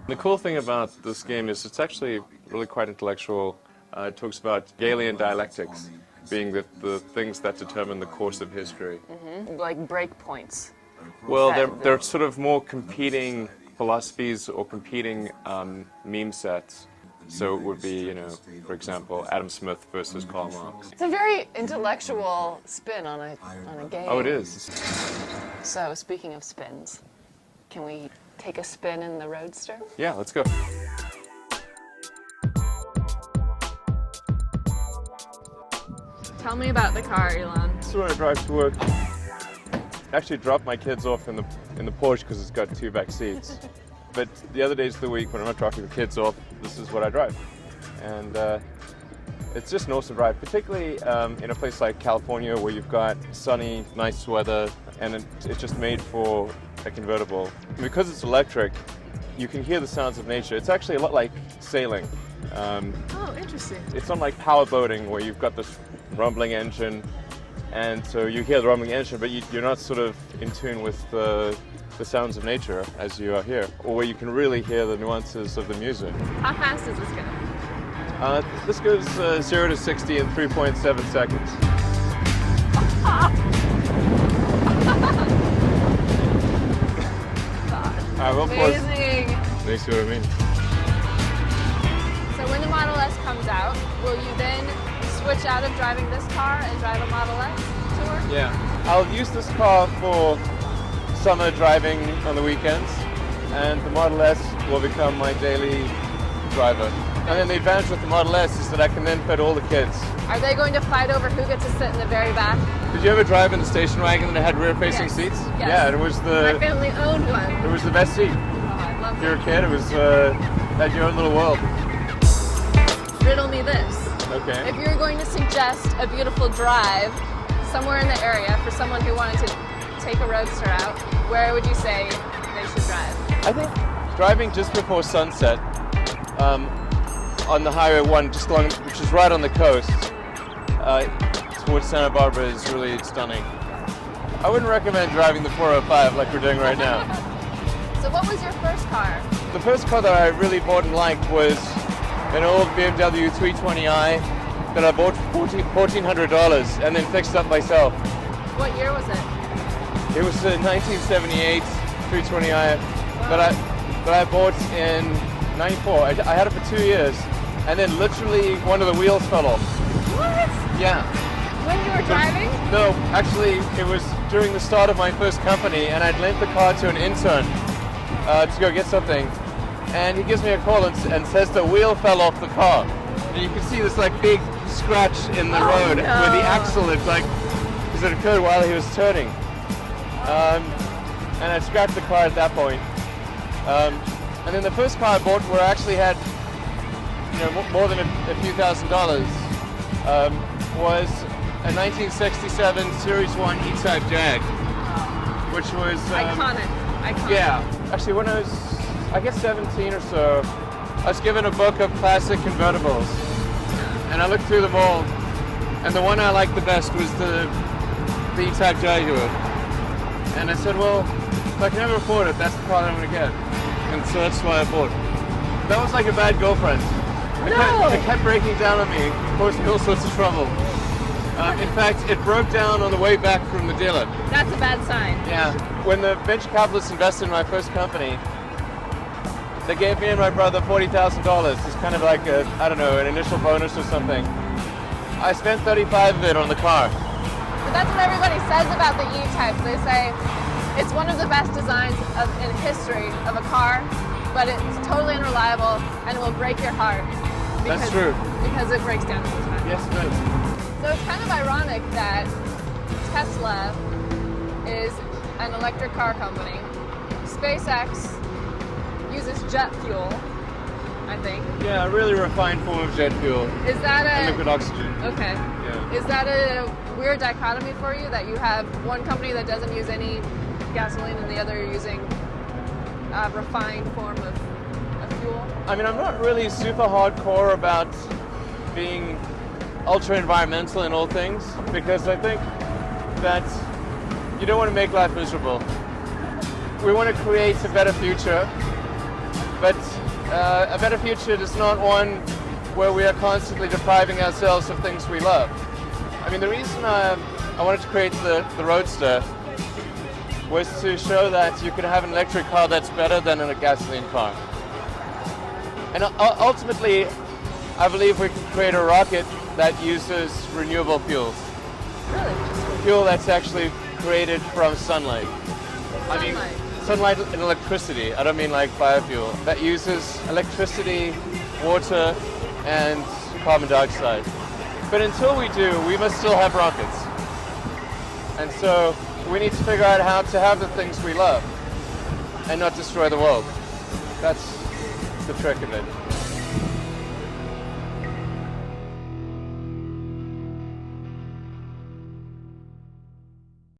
The cool thing about this game is it's actually really quite intellectual. It talks about Galilean dialectics being the things that determine the course of history. Like breakpoints. Well, they're sort of more competing philosophies or competing meme sets. So it would be, for example, Adam Smith versus Karl Marx. It's a very intellectual spin on a game. Oh, it is. So, speaking of spins, can we take a spin in the Roadster? Yeah, let's go. Tell me about the car, Elon. This is when I drive to work. I actually drop my kids off in the Porsche because it's got 2 back seats. But the other days of the week when I'm not dropping the kids off, this is what I drive. And it's just an awesome ride, particularly in a place like California where you've got sunny, nice weather, and it's just made for a convertible. Because it's electric, you can hear the sounds of nature. It's actually a lot like sailing. Oh, interesting. It's not like power boating where you've got this rumbling engine, and so you hear the rumbling engine, but you're not sort of in tune with the sounds of nature as you are here, or where you can really hear the nuances of the music. How fast does this go? This goes 0 to 60 in 3.7 seconds. Amazing. You see what I mean? So when the Model S comes out, will you then switch out of driving this car and drive a Model S tour? Yeah. I'll use this car for summer driving on the weekends, and the Model S will become my daily driver. And then the advantage with the Model S is that I can then fit all the kids. Are they going to fight over who gets to sit in the very back? Did you ever drive in the station wagon that had rear-facing seats? Yes. Yeah, it was My family owned one. It was the best seat. Oh, I love If you were it. a kid, it was had your own little world. Riddle me this. Okay. If you were going to suggest a beautiful drive somewhere in the area for someone who wanted to take a Roadster out, where would you say they should drive? I think driving just before sunset on the Highway 1, just along, which is right on the coast, towards Santa Barbara is really stunning. I wouldn't recommend driving the 405 like we're doing right now. So what was your first car? The first car that I really bought and liked was an old BMW 320i that I bought for $1,400 and then fixed up myself. What year was it? It was a 1978 320i that I bought in '94. I had it for 2 years, and then literally one of the wheels fell off. What? Yeah. When you were driving? No, actually, it was during the start of my first company, and I'd lent the car to an intern to go get something, and he gives me a call and says the wheel fell off the car. And you can see this like big scratch in the road where the axle is like, because it occurred while he was turning. And I scrapped the car at that point. And then the first car I bought, where I actually had, more than a few $1,000s, was a 1967 Series 1 E-Type Jag, which was Iconic. yeah. Actually, when I was, I guess 17 or so, I was given a book of classic convertibles, and I looked through them all, and the one I liked the best was the E-Type Jaguar. And I said, well, if I can never afford it, that's the car that I'm going to get. And so that's why I bought it. That was like a bad girlfriend. It kept breaking down on me, causing me all sorts of trouble. In fact, it broke down on the way back from the dealer. That's a bad sign. Yeah. When the venture capitalists invested in my first company, they gave me and my brother $40,000. It's kind of like an initial bonus or something. I spent 35 of it on the car. But that's what everybody says about the E-Types. They say it's one of the best designs in history of a car, but it's totally unreliable and it will break your heart. That's true. Because it breaks down all the time. Yes, it is. So it's kind of ironic that Tesla is an electric car company. SpaceX uses jet fuel, I think. Yeah, a really refined form of jet fuel. Is that and liquid oxygen. Okay. Yeah. Is that a weird dichotomy for you, that you have one company that doesn't use any gasoline and the other using a refined form of fuel? I mean, I'm not really super hardcore about being ultra environmental in all things, because I think that you don't want to make life miserable. We want to create a better future, But a better future is not one where we are constantly depriving ourselves of things we love. I mean, the reason I wanted to create the Roadster was to show that you can have an electric car that's better than a gasoline car. And ultimately, I believe we can create a rocket that uses renewable fuels. Really? Fuel that's actually created from sunlight. I mean, sunlight and electricity. I don't mean like biofuel. That uses electricity, water, and carbon dioxide. But until we do, we must still have rockets. And so we need to figure out how to have the things we love and not destroy the world. That's the trick of it.